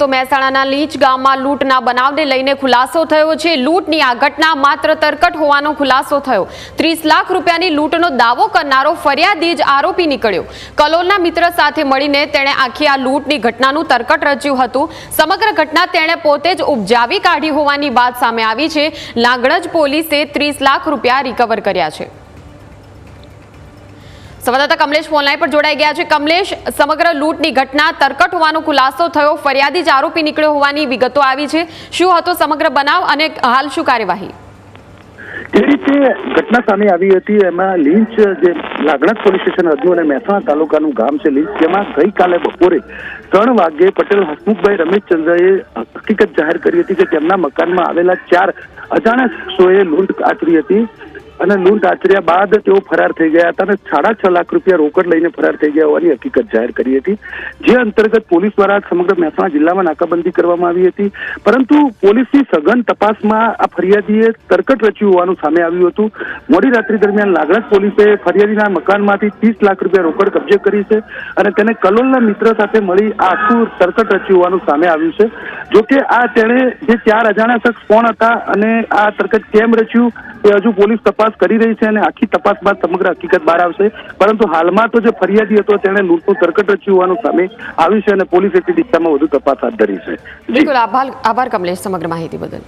તો મહેસાણાના લીંચ ગામમાં લૂંટના બનાવને લઈને ખુલાસો થયો છે। લૂંટની આ ઘટના માત્ર તરકટ હોવાનો ખુલાસો થયો। 30 લાખ રૂપિયાની લૂંટનો દાવો કરનારો ફરિયાદી જ આરોપી નીકળ્યો। કલોલના મિત્ર સાથે મળીને તેણે આખી આ લૂંટની ઘટનાનું તરકટ રચ્યું હતું। સમગ્ર ઘટના તેણે પોતે જ ઉપજાવી કાઢી હોવાની વાત સામે આવી છે। લાંગણજ પોલીસે 30 લાખ રૂપિયા રિકવર કર્યા છે। संवाददाता कमलेश फोनलाइन पर जोड़ाई गया है। कमलेश, समग्र लूंटनी घटना तरकट होવાનો ખુલાસો થયો, ફરિયાદી જ આરોપી નીકળ્યો હોવાની વિગતો આવી છે। શું હતો સમગ્ર બનાવ અને હાલ શું કાર્યવાહી? જે રીતે ઘટના સામે આવી હતી એમાં લીંચ જે લાગણજ પોલીસ સ્ટેશન હતું અને મહેસાણા તાલુકાનું ગામ છે લીંચ, જેમાં ગઈકાલે બપોરે 3 વાગે પટેલ હસમુખભાઈ રમેશચંદ્રએ હકીકત જાહેર કરી હતી કે તેમના મકાનમાં આવેલા 4 અજાણ્યા શખ્સોએ લૂંટ આચરી હતી અને લૂંટ આચર્યા બાદ તેઓ ફરાર થઈ ગયા હતા અને 6.5 લાખ રૂપિયા રોકડ લઈને ફરાર થઈ ગયા હોવાની હકીકત જાહેર કરી હતી। જે અંતર્ગત પોલીસ દ્વારા સમગ્ર મહેસાણા જિલ્લામાં નાકાબંધી કરવામાં આવી હતી, પરંતુ પોલીસની સઘન તપાસમાં આ ફરિયાદીએ તરકટ રચ્યું હોવાનું સામે આવ્યું હતું। મોડી રાત્રિ દરમિયાન લાગણજ પોલીસે ફરિયાદીના મકાનમાંથી 30 લાખ રૂપિયા રોકડ કબજે કરી છે અને તેને કલોલના મિત્ર સાથે મળી આખું તરકટ રચ્યું હોવાનું સામે આવ્યું છે। જોકે આ તેણે જે 4 અજાણ્યા શખ્સ કોણ હતા અને આ તરકટ કેમ રચ્યું એ હજુ પોલીસ તપાસ કરી રહી છે અને આખી તપાસ બાદ સમગ્ર હકીકત બહાર આવશે। પરંતુ હાલમાં તો જે ફરિયાદી હતો તેણે લૂંટનું તરકટ રચ્યું હોવાનું સામે આવ્યું છે અને પોલીસે તે દિશામાં વધુ તપાસ હાથ ધરી છે। બિલકુલ, આભાર કમલેશ સમગ્ર માહિતી બદલ।